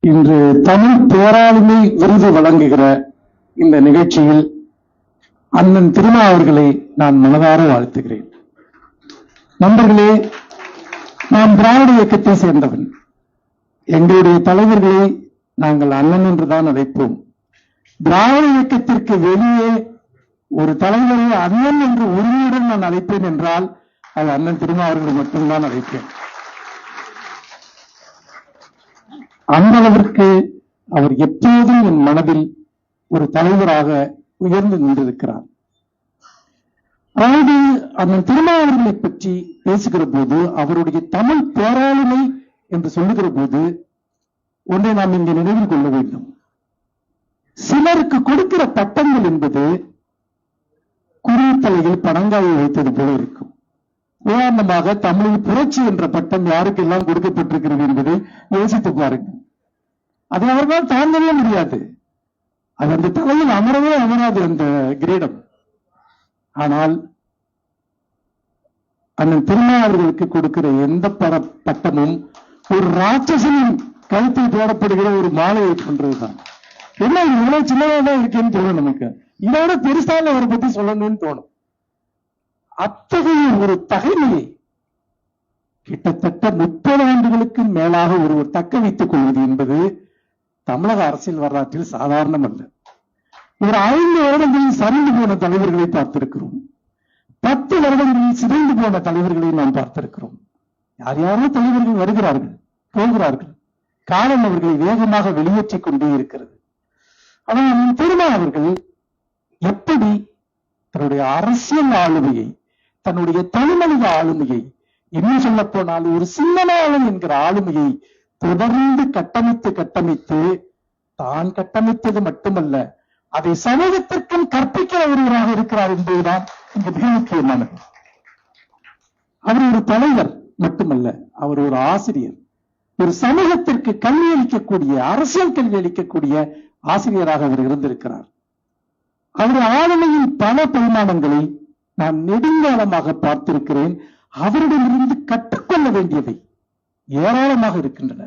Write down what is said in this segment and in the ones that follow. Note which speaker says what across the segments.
Speaker 1: இன்று தமிழ் பேராளுமை விருது வழங்குகிற இந்த நிகழ்ச்சியில் அண்ணன் திருமா அவர்களை நான் மனதார வாழ்த்துகிறேன். நண்பர்களே, நான் திராவிட இயக்கத்தை சேர்ந்தவன். எங்களுடைய தலைவர்களை நாங்கள் அண்ணன் என்றுதான் அழைப்போம். திராவிட இயக்கத்திற்கு வெளியே ஒரு தலைவரை அண்ணன் என்று உரிமையுடன் நான் அழைப்பேன் என்றால் அது அண்ணன் திருமா அவர்களை மட்டும்தான் அழைப்பேன். அந்த அளவிற்கு அவர் எப்போதும் என் மனதில் ஒரு தலைவராக உயர்ந்து நின்றிருக்கிறார். அதாவது அண்ணன் திருமா அவர்களை பற்றி பேசுகிற போது, அவருடைய தமிழ் பேராளுமை என்று சொல்லுகிற போது ஒன்றை நாம் இங்கே நினைவில் கொள்ள வேண்டும். சிலருக்கு கொடுக்கிற பட்டங்கள் என்பது குறுத்தலையில் பனங்காயை வைத்தது போல இருக்கும். உதாரணமாக தமிழில் புரட்சி என்ற பட்டம் யாருக்கெல்லாம் கொடுக்கப்பட்டிருக்கிறது என்பதை யோசித்து பாருங்கள். அதை அவர்களால் தாண்டவே முடியாது. அது அந்த தலையில் அமரவே அமராது அந்த கிரீடம். ஆனால் அண்ணன் திருமா அவர்களுக்கு கொடுக்கிற எந்த பட்டமும் ஒரு ராட்சசனின் கழுத்தில் போடப்படுகிற ஒரு மாலையை போன்றதுதான். என்ன இவ்வளவு சின்னதான் இருக்கேன்னு தோணும் நமக்கு. இதோட பெருசால அவரை பத்தி சொல்லணும்னு தோணும். அத்தகைய ஒரு தகைமையை கிட்டத்தட்ட 30 ஆண்டுகளுக்கு மேலாக ஒருவர் தக்க வைத்துக் கொள்வது என்பது தமிழக அரசியல் வரலாற்றில் சாதாரணம் அல்ல. ஒரு 5 வருடங்களில் சரிந்து போன தலைவர்களை பார்த்திருக்கிறோம். 10 வருடங்களில் சிதைந்து போன தலைவர்களை நாம் பார்த்திருக்கிறோம். யார் யாரோ தலைவர்கள் வருகிறார்கள், போகிறார்கள். காலம் அவர்களை வேகமாக வெளியேற்றிக் கொண்டே இருக்கிறது. ஆனால் திருமா அவர்கள் எப்படி தன்னுடைய அரசியல் ஆளுமையை, தன்னுடைய தனிமனித ஆளுமையை, இன்னும் சொல்ல போனால் ஒரு சின்னனாளன் என்கிற ஆளுமையை தொடர்ந்து கட்டமைத்து தான் கட்டமைத்தது மட்டுமல்ல, அதை சமூகத்திற்கும் கற்பிக்கிற ஒருவராக இருக்கிறார் என்பதுதான் இங்கு மிக முக்கியமானது. அவர் ஒரு தலைவர் மட்டுமல்ல, அவர் ஒரு ஆசிரியர். ஒரு சமூகத்திற்கு கல்வி அளிக்கக்கூடிய, அரசியல் கல்வி அளிக்கக்கூடிய ஆசிரியராக அவர் இருந்திருக்கிறார். அவருடைய ஆளுமையின் பல பரிமாணங்களை நான் நெடுங்காலமாக பார்த்திருக்கிறேன். அவரிடமிருந்து கற்றுக்கொள்ள வேண்டியவை ஏராளமாக இருக்கின்றன.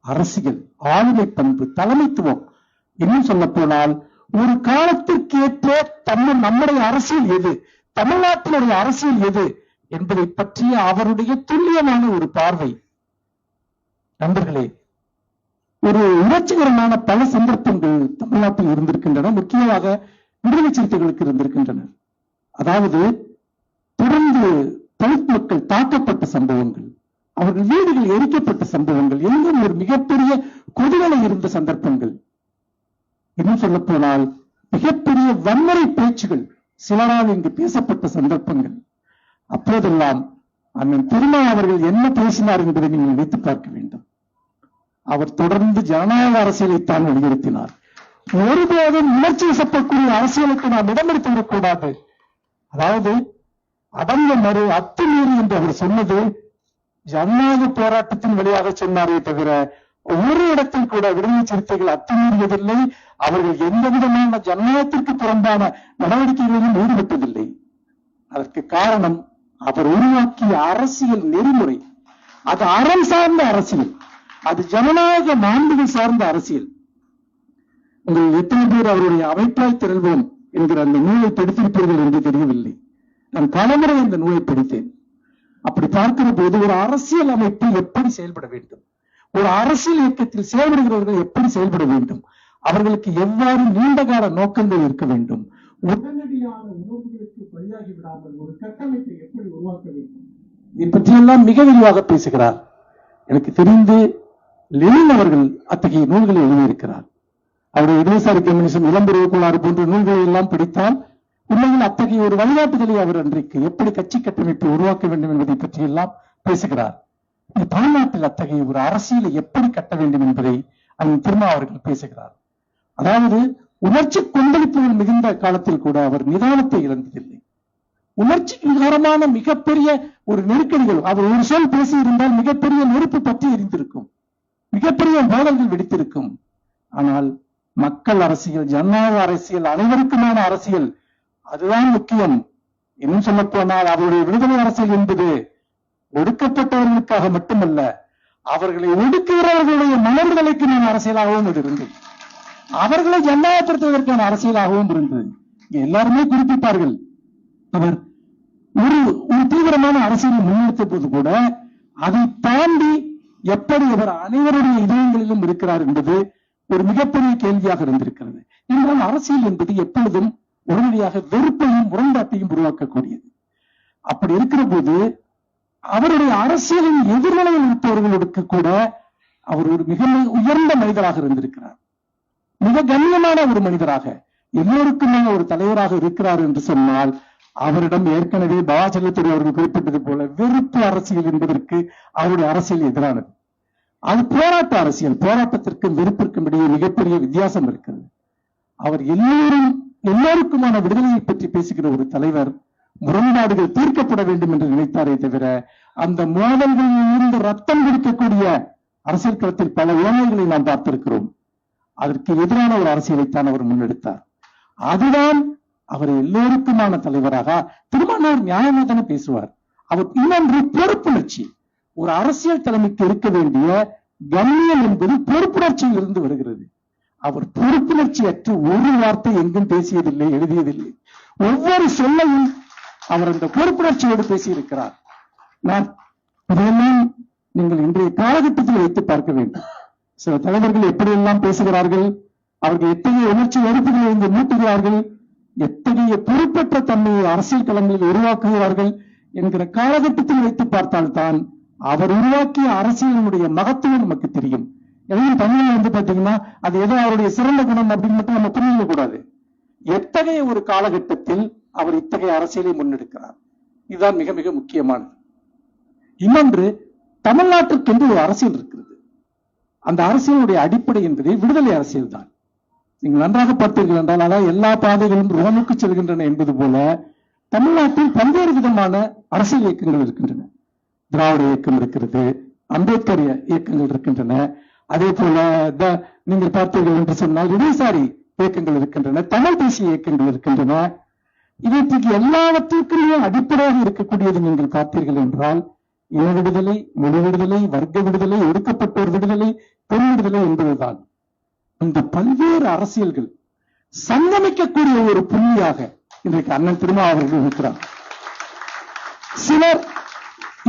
Speaker 1: அரசியல், ஆளுமை பண்பு, தலைமைத்துவம், இன்னும் சொல்ல போனால் ஒரு காலத்திற்கு ஏற்ற நம்முடைய அரசியல் எது, தமிழ்நாட்டினுடைய அரசியல் எது என்பதை பற்றிய அவருடைய துல்லியமான ஒரு பார்வை. நண்பர்களே, ஒரு உணர்ச்சிகரமான பல சந்தர்ப்பங்கள் தமிழ்நாட்டில் இருந்திருக்கின்றன. முக்கியமாக விடுதலை சிறுத்தைகளுக்கு இருந்திருக்கின்றன. அதாவது தொடர்ந்து தலித் மக்கள் தாக்கப்பட்ட சம்பவங்கள், அவர்கள் வீடுகள் எரிக்கப்பட்ட சம்பவங்கள், எங்கும் ஒரு மிகப்பெரிய கொதிகளை இருந்த சந்தர்ப்பங்கள். இன்னும் சொல்ல போனால் மிகப்பெரிய வன்முறை பேச்சுகள் சிலரால் இங்கு பேசப்பட்ட சந்தர்ப்பங்கள். அப்போதெல்லாம் அண்ணன் திருமா அவர்கள் என்ன பேசினார் என்பதை நீங்கள் நினைத்து பார்க்க வேண்டும். அவர் தொடர்ந்து ஜனநாயக அரசியலைத்தான் வலியுறுத்தினார். ஒருபோதும் உணர்ச்சி வசப்படக்கூடிய அரசியலுக்கு நாம் இடமெடுத்து விடக்கூடாது. அதாவது அடங்க மறு அத்துமீறி என்று அவர் சொன்னது ஜனநாயக போராட்டத்தின் வழியாக சொன்னாரே தவிர ஒரு இடத்தில் கூட விடுதலை சிறுத்தைகள் அத்துமீறியதில்லை. அவர்கள் எந்த விதமான ஜனநாயகத்திற்கு புறம்பான நடவடிக்கைகளிலும் ஈடுபட்டதில்லை. அதற்கு காரணம் அவர் உருவாக்கிய அரசியல் நெறிமுறை. அது அறம் சார்ந்த அரசியல், அது ஜனநாயக மாண்புகள் சார்ந்த அரசியல். உங்கள் எத்தனை பேர் அவருடைய அமைப்பாய் திரள்வோம் என்கிற அந்த நூலை படித்திருப்பீர்கள் என்று தெரியவில்லை. நான் பலமுறை இந்த நூலை படித்தேன். அப்படி பார்க்கிற போது ஒரு அரசியல் அமைப்பு எப்படி செயல்பட வேண்டும், ஒரு அரசியல் இயக்கத்தில் செயல்படுகிறவர்கள் எப்படி செயல்பட வேண்டும், அவர்களுக்கு எவ்வாறு நீண்டகால நோக்கங்கள் இருக்க வேண்டும், உடனடியான உணர்வுகளுக்கு பலியாகி விடாமல் ஒரு கட்டமைப்பை எப்படி உருவாக்க வேண்டும், இதை பற்றியெல்லாம் மிக விரிவாக பேசுகிறார். எனக்கு தெரிந்து லெனின் அவர்கள் அத்தகைய நூல்களை எழுதியிருக்கிறார். அவருடைய இடதுசாரி கம்யூனிசம், இளம்பெருவு கோளாறு போன்ற நூல்களை எல்லாம் படித்தால் உண்மையில் அத்தகைய ஒரு வழிகாட்டுதலை அவர் அன்றைக்கு எப்படி கட்சி கட்டமைப்பை உருவாக்க வேண்டும் என்பதை பற்றி எல்லாம் பேசுகிறார். தமிழ்நாட்டில் அத்தகைய ஒரு அரசியலை எப்படி கட்ட வேண்டும் என்பதை அண்ணன் திருமா அவர்கள் பேசுகிறார். அதாவது உணர்ச்சி கொந்தளிப்புகள் மிகுந்த காலத்தில் கூட அவர் நிதானத்தை இழந்ததில்லை. உணர்ச்சி விகாரமான மிகப்பெரிய ஒரு நெருக்கடிகள், அவர் ஒரு சொல் பேசி இருந்தால் மிகப்பெரிய நெருப்பு பற்றி எரிந்திருக்கும், மிகப்பெரிய மோதல்கள் வெடித்திருக்கும். ஆனால் மக்கள் அரசியல், ஜனநாயக அரசியல், அனைவருக்குமான அரசியல், அதுதான் முக்கியம். இன்னும் சொல்ல போனால் அவருடைய விடுதலை அரசியல் என்பது ஒடுக்கப்பட்டவர்களுக்காக மட்டுமல்ல, அவர்களை ஒடுக்குகிறவர்களுடைய மனநிலைக்கு நான் அரசியலாகவும் இது இருந்தது. அவர்களை ஜனநாயகப்படுத்துவதற்கான அரசியலாகவும் இருந்தது. எல்லாருமே குறிப்பிட்டார்கள், அவர் ஒரு தீவிரமான அரசியலை முன்னெடுத்த போது கூட அதை தாண்டி எப்படி அவர் அனைவருடைய இதயங்களிலும் இருக்கிறார் என்பது ஒரு மிகப்பெரிய கேள்வியாக இருந்திருக்கிறது. என்றால் அரசியல் என்பது எப்பொழுதும் உடனடியாக வெறுப்பையும் முரண்பாட்டையும் உருவாக்கக்கூடியது. அப்படி இருக்கிற போது அவருடைய அரசியலின் எதிர்நிலையில் இருப்பவர்களுக்கு கூட அவர் ஒரு மிக உயர்ந்த மனிதராக இருந்திருக்கிறார். மிக கண்ணியமான ஒரு மனிதராக, எல்லோருக்குமான ஒரு தலைவராக இருக்கிறார் என்று சொன்னால், அவரிடம் ஏற்கனவே பாவாசலத்துறை அவர்கள் குறிப்பிட்டது போல வெறுப்பு அரசியல் என்பதற்கு அவருடைய அரசியல் எதிரானது. அது போராட்ட அரசியல். போராட்டத்திற்கும் வெறுப்பிற்கும் இடையே மிகப்பெரிய வித்தியாசம் இருக்கிறது. அவர் எல்லோருக்குமான விடுதலையை பற்றி பேசுகிற ஒரு தலைவர். முரண்பாடுகள் தீர்க்கப்பட வேண்டும் என்று நினைத்தாரே தவிர, அந்த மோதல்களில் இருந்து ரத்தம் குடிக்கக்கூடிய அரசியல் களத்தில் பல இளைஞர்களை நாம் பார்த்திருக்கிறோம். அதற்கு எதிரான ஒரு அரசியலைத்தான் அவர் முன்னெடுத்தார். அதுதான் அவர் எல்லோருக்குமான தலைவராக. திருமாவளவன் நியாயமா தானே பேசுவார். அவர் இன்னொன்று பொறுப்புணர்ச்சி. ஒரு அரசியல் தலைமைக்கு இருக்க வேண்டிய கண்ணியம் என்பது பொறுப்புணர்ச்சியில் இருந்து வருகிறது. அவர் பொறுப்புணர்ச்சி அற்று ஒரு வார்த்தை எங்கும் பேசியதில்லை, எழுதியதில்லை. ஒவ்வொரு சொல்லையும் அவர் அந்த பொறுப்புணர்ச்சியோடு பேசியிருக்கிறார். நான் இதையெல்லாம் நீங்கள் இன்றைய காலகட்டத்தில் வைத்து பார்க்க வேண்டும். சில தலைவர்கள் எப்படியெல்லாம் பேசுகிறார்கள், அவர்கள் எத்தகைய உணர்ச்சி வெறுப்புகளை இங்கு மூட்டுகிறார்கள், எத்தகைய பொறுப்பற்ற தன்மையை அரசியல் களங்களில் உருவாக்குகிறார்கள் என்கிற காலகட்டத்தில் வைத்து பார்த்தால்தான் அவர் உருவாக்கிய அரசியலினுடைய மகத்துவம் நமக்கு தெரியும். எல்லாம் தமிழில் பாத்தீங்கன்னா அது ஏதோ அவருடைய சிறந்த குணம் அப்படின்னு மட்டும் நம்ம புரிஞ்சிக்க கூடாது. எத்தகைய ஒரு காலகட்டத்தில் அவர் இத்தகைய அரசியலை முன்னெடுக்கிறார், இதுதான் மிக மிக முக்கியமானது. இன்னொன்று, தமிழ்நாட்டிற்கென்று ஒரு அரசியல் இருக்கிறது. அந்த அரசியலுடைய அடிப்படை என்பது விடுதலை அரசியல் தான். நீங்கள் நன்றாக பார்த்தீர்கள் என்றால், அதாவது எல்லா பாதைகளும் ரோமுக்கு செல்கின்றன என்பது போல தமிழ்நாட்டில் பல்வேறு விதமான அரசியல் இயக்கங்கள் இருக்கின்றன. திராவிட இயக்கம் இருக்கிறது, அம்பேத்கர் இயக்கங்கள் இருக்கின்றன, அதே போல நீங்கள் பார்த்தீர்கள் என்று சொன்னால் இடதுசாரி இயக்கங்கள் இருக்கின்றன, தமிழ் தேசிய இயக்கங்கள் இருக்கின்றன. இவற்றுக்கு எல்லாவற்றிற்குமே அடிப்படையாக இருக்கக்கூடியது நீங்கள் பார்த்தீர்கள் என்றால் இன விடுதலை, மொழி விடுதலை, வர்க்க விடுதலை, ஒடுக்கப்பட்டோர் விடுதலை, பெண் விடுதலை என்பதுதான். இந்த பல்வேறு அரசியல்கள் சங்கமிக்கக்கூடிய ஒரு புள்ளியாக இன்றைக்கு அண்ணன் திருமாவளவன் இருக்கிறார். சிலர்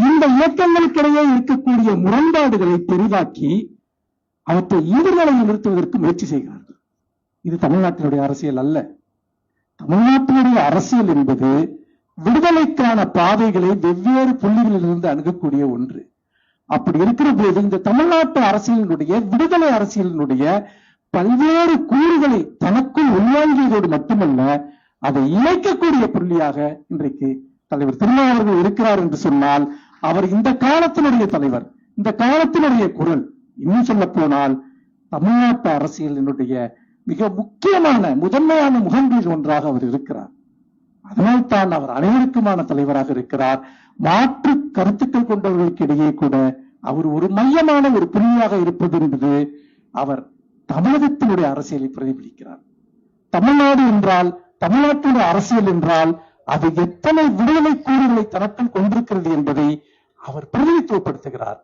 Speaker 1: இந்த இயக்கங்களுக்கிடையே இருக்கக்கூடிய முரண்பாடுகளை பெரிதாக்கி அவற்றை எதிர்நிலையில் நிறுத்துவதற்கு முயற்சி செய்கிறார்கள். இது தமிழ்நாட்டினுடைய அரசியல் அல்ல. தமிழ்நாட்டினுடைய அரசியல் என்பது விடுதலைக்கான பாதைகளை வெவ்வேறு புள்ளிகளிலிருந்து அணுகக்கூடிய ஒன்று. அப்படி இருக்கிற போது இந்த தமிழ்நாட்டு அரசியலினுடைய விடுதலை அரசியலினுடைய பல்வேறு கூறுகளை தனக்குள் உள்வாங்கியதோடு மட்டுமல்ல, அதை இணைக்கக்கூடிய புள்ளியாக இன்றைக்கு தலைவர் திருமாவளவன் இருக்கிறார் என்று சொன்னால் அவர் இந்த காலத்தினுடைய தலைவர், இந்த காலத்தினுடைய குரல். இன்னும் சொல்ல போனால் தமிழ்நாட்டு அரசியலினுடைய மிக முக்கியமான முதன்மையான முகங்களில் ஒன்றாக அவர் இருக்கிறார். அதனால் தான் அவர் அனைவருக்குமான தலைவராக இருக்கிறார். மாற்று கருத்துக்கள் கொண்டவர்களுக்கு இடையே கூட அவர் ஒரு மையமான ஒரு புள்ளியாக இருப்பது என்பது அவர் தமிழகத்தினுடைய அரசியலை பிரதிபலிக்கிறார். தமிழ்நாடு என்றால், தமிழ்நாட்டினுடைய அரசியல் என்றால் அது எத்தனை விடுதலை கூறுகளை தனக்குள் கொண்டிருக்கிறது என்பதை அவர் பிரதிநிதித்துவப்படுத்துகிறார்.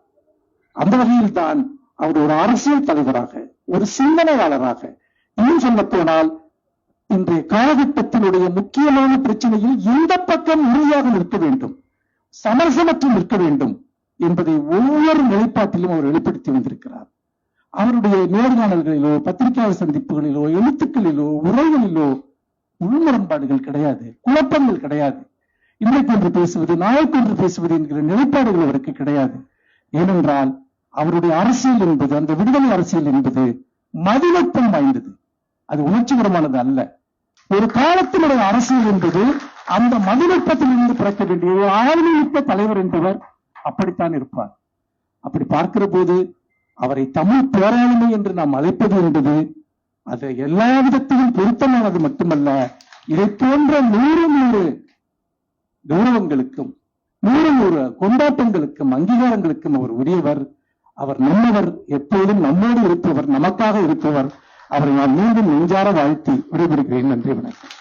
Speaker 1: அந்த வகையில் தான் அவர் ஒரு அரசியல் தலைவராக, ஒரு சிந்தனையாளராக, இன்னும் சொல்ல போனால் இன்றைய காலகட்டத்தினுடைய முக்கியமான பிரச்சனையில் எந்த பக்கம் உறுதியாக நிற்க வேண்டும், சமரசமற்று நிற்க வேண்டும் என்பதை ஒவ்வொரு நிலைப்பாட்டிலும் அவர் வெளிப்படுத்தி வந்திருக்கிறார். அவருடைய நேர்காணல்களிலோ, பத்திரிகையாளர் சந்திப்புகளிலோ, எழுத்துக்களிலோ, உரைகளிலோ உள்முரண்பாடுகள் கிடையாது, குழப்பங்கள் கிடையாது. இன்றைக்கு ஒன்று பேசுவது, நாளைக்கு ஒன்று பேசுவது என்கிற நிலைப்பாடுகள் அவருக்கு கிடையாது. ஏனென்றால் அவருடைய அரசியல் என்பது, அந்த விடுதலை அரசியல் என்பது மதிநுட்பம் வாய்ந்தது, அது உணர்ச்சிகரமானது அல்ல. ஒரு காலத்தினுடைய அரசியல் என்பது அந்த மதிநுட்பத்திலிருந்து பிறக்க வேண்டிய ஒரு ஆளுமைமிக்க தலைவர் என்பவர் அப்படித்தான் இருப்பார். அப்படி பார்க்கிற போது அவரை தமிழ் பேராளுமை என்று நாம் அழைப்பது என்பது அது எல்லா விதத்திலும் பொருத்தமானது மட்டுமல்ல, இதை போன்ற 100 கௌரவங்களுக்கும் 100 கொண்டாட்டங்களுக்கும் அங்கீகாரங்களுக்கும் அவர் உரியவர். அவர் நம்மவர், எப்போதும் நம்மோடு இருப்பவர், நமக்காக இருப்பவர். அவரை நான் மீண்டும் நெஞ்சார வாழ்த்தி விடைபெறுகிறேன். நன்றி, வணக்கம்.